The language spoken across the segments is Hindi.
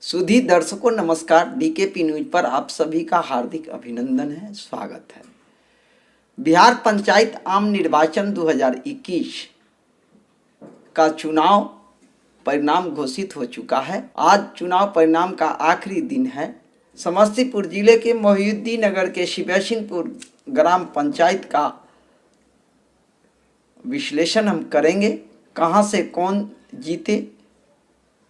सुधी दर्शकों नमस्कार। डीकेपी न्यूज पर आप सभी का हार्दिक अभिनंदन है, स्वागत है। बिहार पंचायत आम निर्वाचन 2021 का चुनाव परिणाम घोषित हो चुका है। आज चुनाव परिणाम का आखिरी दिन है। समस्तीपुर जिले के मोहिउद्दीननगर के शिवसिंहपुर ग्राम पंचायत का विश्लेषण हम करेंगे। कहां से कौन जीते,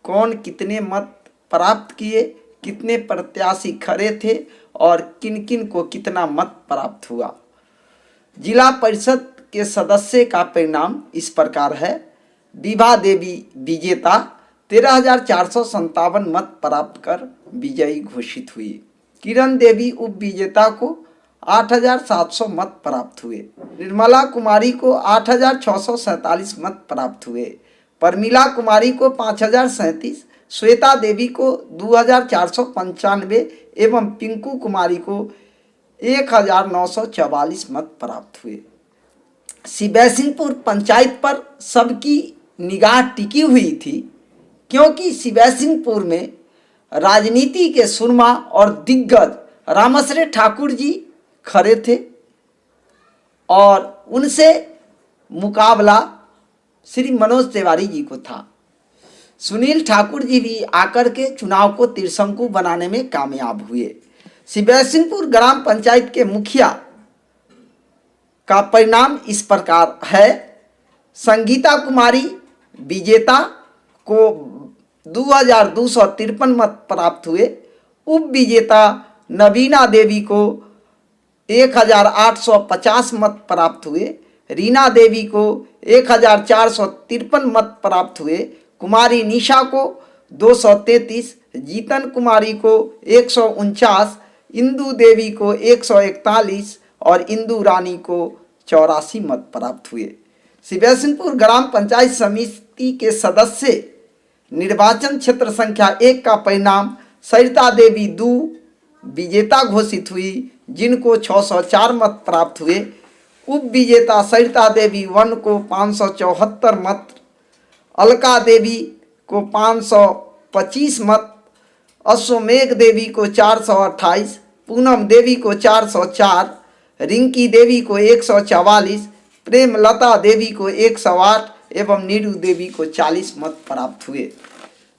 कौन कितने मत प्राप्त किए, कितने प्रत्याशी खड़े थे और किन किन को कितना मत प्राप्त हुआ। जिला परिषद के सदस्य का परिणाम इस प्रकार है। विभा देवी विजेता 13,457 मत प्राप्त कर विजयी घोषित हुई। किरण देवी उप विजेता को 8,700 मत प्राप्त हुए। निर्मला कुमारी को 8,647 मत प्राप्त हुए। परमिला कुमारी को 5,037, श्वेता देवी को 2,495 एवं पिंकू कुमारी को 1,944 मत प्राप्त हुए। शिवसिंहपुर पंचायत पर सबकी निगाह टिकी हुई थी, क्योंकि शिवसिंहपुर में राजनीति के सुरमा और दिग्गज रामश्री ठाकुर जी खड़े थे और उनसे मुकाबला श्री मनोज तिवारी जी को था। सुनील ठाकुर जी भी आकर के चुनाव को त्रिशंकु बनाने में कामयाब हुए। शिवसिंहपुर ग्राम पंचायत के मुखिया का परिणाम इस प्रकार है। संगीता कुमारी विजेता को 2,253 मत प्राप्त हुए। उप विजेता नवीना देवी को 1,850 मत प्राप्त हुए। रीना देवी को 1,453 मत प्राप्त हुए। कुमारी निशा को 233, जीतन कुमारी को 149, इंदू देवी को 141 और इंदू रानी को 84 मत प्राप्त हुए। शिवसिंहपुर ग्राम पंचायत समिति के सदस्य निर्वाचन क्षेत्र संख्या 1 का परिणाम सरिता देवी 2 विजेता घोषित हुई, जिनको 604 मत प्राप्त हुए। उप विजेता सरिता देवी 1 को 574 मत, अलका देवी को 525 मत, अश्वमेघ देवी को 428, पूनम देवी को 404, रिंकी देवी को 144, प्रेमलता देवी को 108 एवं नीरू देवी को 40 मत प्राप्त हुए।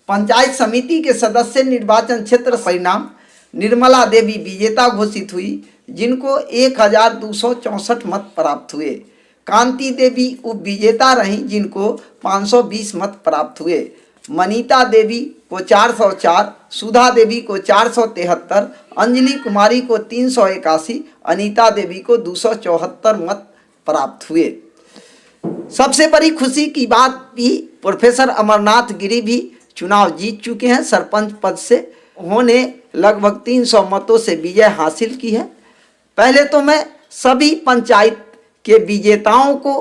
पंचायत समिति के सदस्य निर्वाचन क्षेत्र परिणाम निर्मला देवी विजेता घोषित हुई, जिनको 1,264 मत प्राप्त हुए। कांति देवी उप विजेता रहीं, जिनको 520 मत प्राप्त हुए। मनीता देवी को 404, सुधा देवी को 473, अंजलि कुमारी को 381, अनीता देवी को 274 मत प्राप्त हुए। सबसे बड़ी खुशी की बात भी, प्रोफेसर अमरनाथ गिरी भी चुनाव जीत चुके हैं। सरपंच पद से उन्होंने लगभग 300 मतों से विजय हासिल की है। पहले तो मैं सभी पंचायत के विजेताओं को,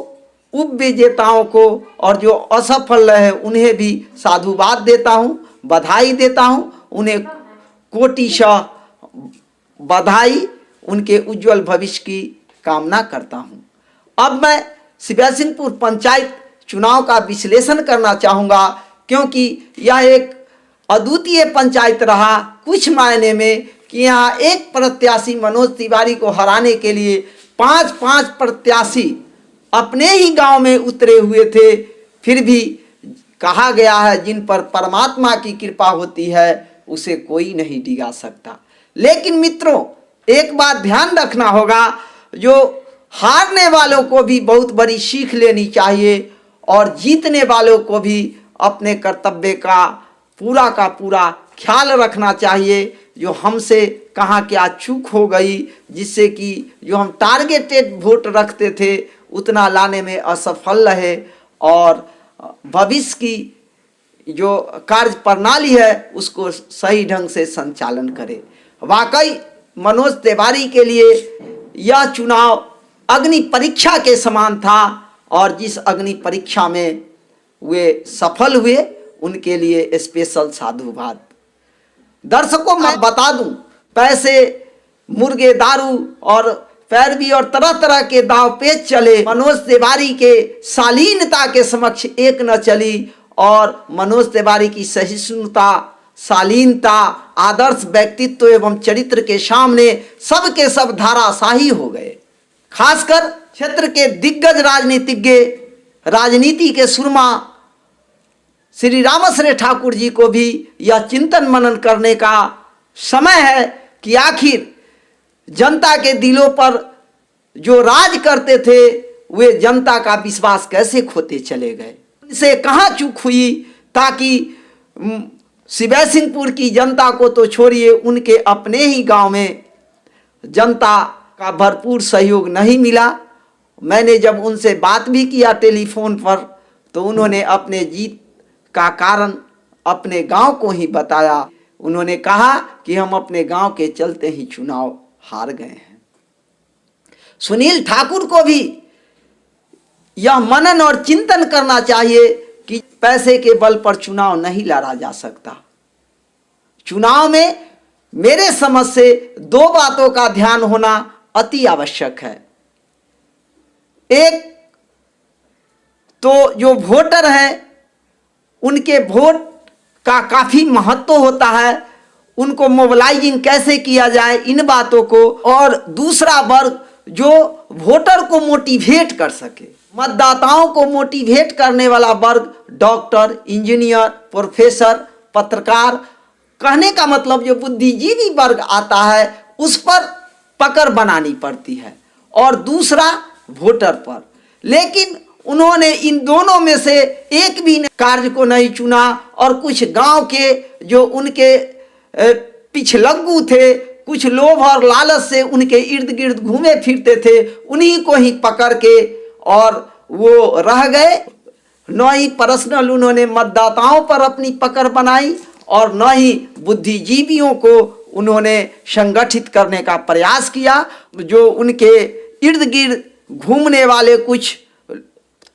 उप विजेताओं को और जो असफल रहे उन्हें भी साधुवाद देता हूं, बधाई देता हूं। उन्हें कोटिशः बधाई, उनके उज्जवल भविष्य की कामना करता हूं। अब मैं शिवसिंहपुर पंचायत चुनाव का विश्लेषण करना चाहूँगा, क्योंकि यह एक अद्वितीय पंचायत रहा कुछ मायने में कि यहाँ एक प्रत्याशी मनोज तिवारी को हराने के लिए 5-5 प्रत्याशी अपने ही गांव में उतरे हुए थे। फिर भी कहा गया है, जिन पर परमात्मा की कृपा होती है उसे कोई नहीं डिगा सकता। लेकिन मित्रों, एक बात ध्यान रखना होगा, जो हारने वालों को भी बहुत बड़ी सीख लेनी चाहिए और जीतने वालों को भी अपने कर्तव्य का पूरा ख्याल रखना चाहिए। जो हमसे कहाँ क्या चूक हो गई, जिससे कि जो हम टारगेटेड वोट रखते थे उतना लाने में असफल रहे, और भविष्य की जो कार्य प्रणाली है उसको सही ढंग से संचालन करें। वाकई मनोज तिवारी के लिए यह चुनाव अग्नि परीक्षा के समान था, और जिस अग्नि परीक्षा में वे सफल हुए उनके लिए स्पेशल साधुवाद। दर्शकों, मैं बता दूं, पैसे, मुर्गे, दारू और पैरवी और तरह तरह के दाव पेच चले, मनोज तिवारी के शालीनता के समक्ष एक न चली, और मनोज तिवारी की सहिष्णुता शालीनता, आदर्श व्यक्तित्व एवं चरित्र के सामने सब के सब धाराशाही हो गए। खासकर क्षेत्र के दिग्गज राजनीतिज्ञ, राजनीति के सुरमा श्री रामश्री ठाकुर जी को भी यह चिंतन मनन करने का समय है कि आखिर जनता के दिलों पर जो राज करते थे वे जनता का विश्वास कैसे खोते चले गए, इनसे कहाँ चूक हुई, ताकि शिवैसिंहपुर की जनता को तो छोड़िए, उनके अपने ही गांव में जनता का भरपूर सहयोग नहीं मिला। मैंने जब उनसे बात भी किया टेलीफोन पर, तो उन्होंने अपने जीत का कारण अपने गांव को ही बताया। उन्होंने कहा कि हम अपने गांव के चलते ही चुनाव हार गए हैं। सुनील ठाकुर को भी यह मनन और चिंतन करना चाहिए कि पैसे के बल पर चुनाव नहीं लड़ा जा सकता। चुनाव में मेरे समझ से दो बातों का ध्यान होना अति आवश्यक है। एक तो जो वोटर हैं उनके वोट का काफी महत्व होता है, उनको मोबिलाइजिंग कैसे किया जाए इन बातों को, और दूसरा वर्ग जो वोटर को मोटिवेट कर सके, मतदाताओं को मोटिवेट करने वाला वर्ग डॉक्टर, इंजीनियर, प्रोफेसर, पत्रकार, कहने का मतलब जो बुद्धिजीवी वर्ग आता है उस पर पकड़ बनानी पड़ती है, और दूसरा वोटर पर। लेकिन उन्होंने इन दोनों में से एक भी कार्य को नहीं चुना, और कुछ गांव के जो उनके पिछलग्गू थे, कुछ लोभ और लालच से उनके इर्द गिर्द घूमे फिरते थे, उन्हीं को ही पकड़ के और वो रह गए। न ही पर्सनल उन्होंने मतदाताओं पर अपनी पकड़ बनाई, और न ही बुद्धिजीवियों को उन्होंने संगठित करने का प्रयास किया। जो उनके इर्द गिर्द घूमने वाले कुछ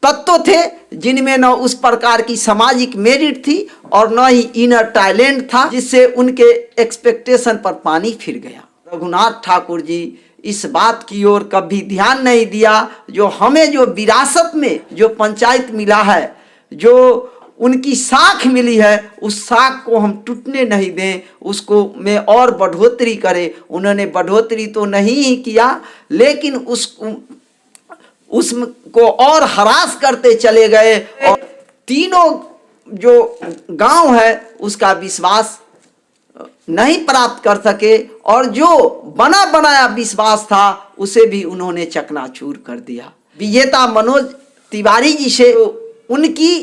तत्व थे जिनमें न उस प्रकार की सामाजिक मेरिट थी और न ही इनर टैलेंट था, जिससे उनके एक्सपेक्टेशन पर पानी फिर गया। रघुनाथ ठाकुर जी इस बात की ओर कभी ध्यान नहीं दिया, जो हमें जो विरासत में जो पंचायत मिला है, जो उनकी साख मिली है, उस साख को हम टूटने नहीं दें, उसको में और बढ़ोतरी करें। उन्होंने बढ़ोतरी तो नहीं ही किया, लेकिन उसको और हरास करते चले गए, और तीनों जो गांव है उसका विश्वास नहीं प्राप्त कर सके, और जो बना बनाया विश्वास था उसे भी उन्होंने चकनाचूर कर दिया। विजेता मनोज तिवारी जी से उनकी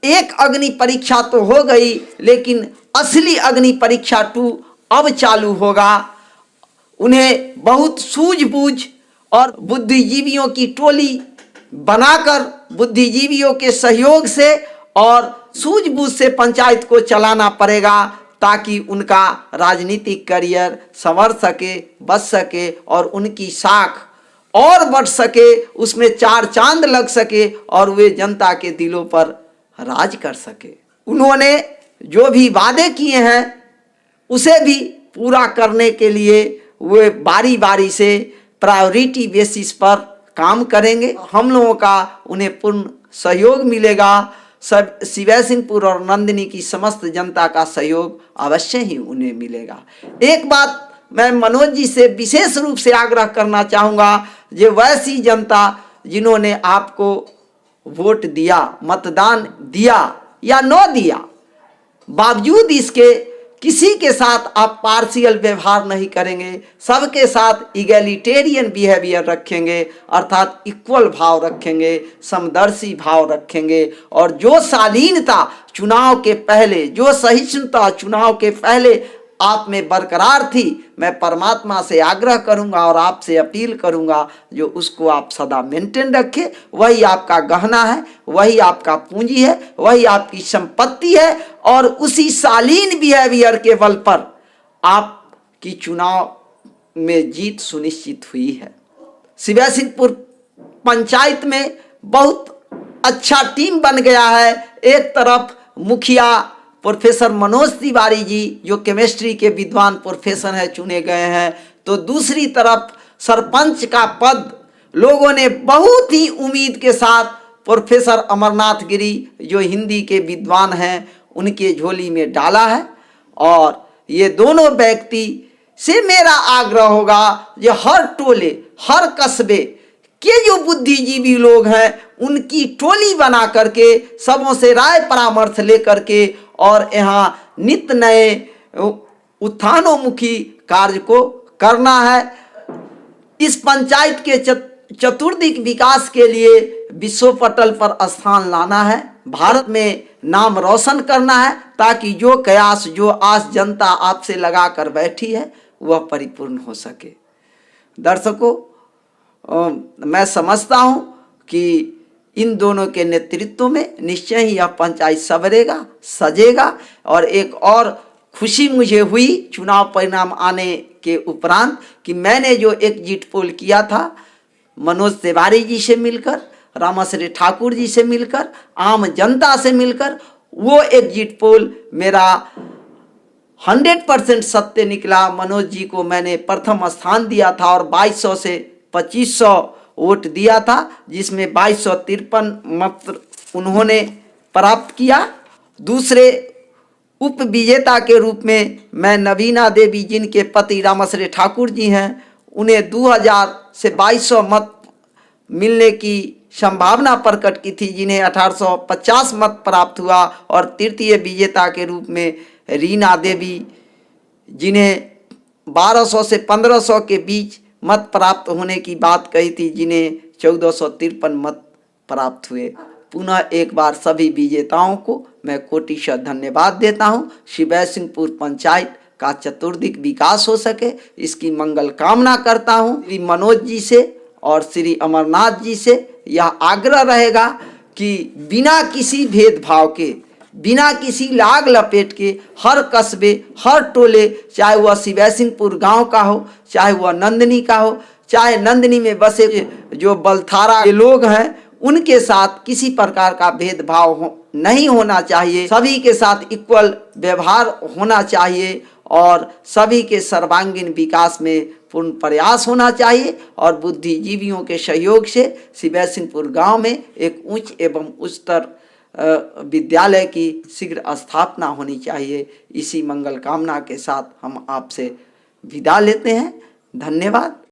एक अग्नि परीक्षा तो हो गई, लेकिन असली अग्नि परीक्षा 2 अब चालू होगा। उन्हें बहुत सूझबूझ और बुद्धिजीवियों की टोली बनाकर, बुद्धिजीवियों के सहयोग से और सूझबूझ से पंचायत को चलाना पड़ेगा, ताकि उनका राजनीतिक करियर संवर सके, बच सके, और उनकी साख और बढ़ सके, उसमें 4 चांद लग सके, और वे जनता के दिलों पर राज कर सके। उन्होंने जो भी वादे किए हैं उसे भी पूरा करने के लिए वे बारी बारी से प्रायोरिटी बेसिस पर काम करेंगे। हम लोगों का उन्हें पूर्ण सहयोग मिलेगा। सब शिवैसिंहपुर और नंदिनी की समस्त जनता का सहयोग अवश्य ही उन्हें मिलेगा। एक बात मैं मनोज जी से विशेष रूप से आग्रह करना चाहूँगा, जो वैसी जनता जिन्होंने आपको वोट दिया, मतदान दिया या न दिया, बावजूद इसके किसी के साथ आप पार्शियल व्यवहार नहीं करेंगे, सबके साथ इगैलिटेरियन बिहेवियर रखेंगे, अर्थात इक्वल भाव रखेंगे, समदर्शी भाव रखेंगे, और जो शालीनता चुनाव के पहले, जो सहिष्णुता चुनाव के पहले आप में बरकरार थी, मैं परमात्मा से आग्रह करूंगा और आपसे अपील करूंगा जो उसको आप सदा मेंटेन रखें। वही आपका गहना है, वही आपका पूंजी है, वही आपकी संपत्ति है, और उसी शालीन बिहेवियर के बल पर आपकी चुनाव में जीत सुनिश्चित हुई है। शिवैसिंहपुर पंचायत में बहुत अच्छा टीम बन गया है। एक तरफ मुखिया प्रोफेसर मनोज तिवारी जी जो केमिस्ट्री के विद्वान प्रोफेसर हैं चुने गए हैं, तो दूसरी तरफ सरपंच का पद लोगों ने बहुत ही उम्मीद के साथ प्रोफेसर अमरनाथ गिरी जो हिंदी के विद्वान हैं उनके झोली में डाला है, और ये दोनों व्यक्ति से मेरा आग्रह होगा जो हर टोले हर कस्बे के जो बुद्धिजीवी लोग हैं उनकी टोली बना करके सबों से राय परामर्श लेकर के और यहाँ नित्य नए उत्थानोन्मुखी कार्य को करना है। इस पंचायत के चतुर्दिक विकास के लिए विश्व पटल पर स्थान लाना है, भारत में नाम रोशन करना है, ताकि जो कयास जो आस जनता आपसे लगा कर बैठी है वह परिपूर्ण हो सके। दर्शकों, मैं समझता हूँ कि इन दोनों के नेतृत्व में निश्चय ही यह पंचायत संवरेगा, सजेगा। और एक और खुशी मुझे हुई चुनाव परिणाम आने के उपरांत कि मैंने जो एग्जिट पोल किया था मनोज तिवारी जी से मिलकर, रामाश्री ठाकुर जी से मिलकर, आम जनता से मिलकर, वो एग्जिट पोल मेरा 100% सत्य निकला। मनोज जी को मैंने प्रथम स्थान दिया था और 2200 से 2500 वोट दिया था, जिसमें 2253 मत उन्होंने प्राप्त किया। दूसरे उप विजेता के रूप में मैं नवीना देवी, जिनके पति रामाश्री ठाकुर जी हैं, उन्हें 2000 से 2200 मत मिलने की संभावना प्रकट की थी, जिन्हें 1850 मत प्राप्त हुआ। और तृतीय विजेता के रूप में रीना देवी, जिन्हें 1200 से 1500 के बीच मत प्राप्त होने की बात कही थी, जिन्हें 1453 मत प्राप्त हुए। पुनः एक बार सभी विजेताओं को मैं कोटिशः धन्यवाद देता हूं। शिवैसिंहपुर पंचायत का चतुर्दिक विकास हो सके, इसकी मंगल कामना करता हूं। श्री मनोज जी से और श्री अमरनाथ जी से यह आग्रह रहेगा कि बिना किसी भेदभाव के, बिना किसी लाग लपेट के हर कस्बे हर टोले, चाहे वह शिवैसिंहपुर गांव का हो, चाहे वह नंदनी का हो, चाहे नंदनी में बसे जो बलथारा के लोग हैं, उनके साथ किसी प्रकार का भेदभाव नहीं होना चाहिए। सभी के साथ इक्वल व्यवहार होना चाहिए और सभी के सर्वांगीण विकास में पूर्ण प्रयास होना चाहिए। और बुद्धिजीवियों के सहयोग से शिवैसिंहपुर गांव में एक उच्च एवं उच्चतर विद्यालय की शीघ्र स्थापना होनी चाहिए। इसी मंगल कामना के साथ हम आपसे विदा लेते हैं। धन्यवाद।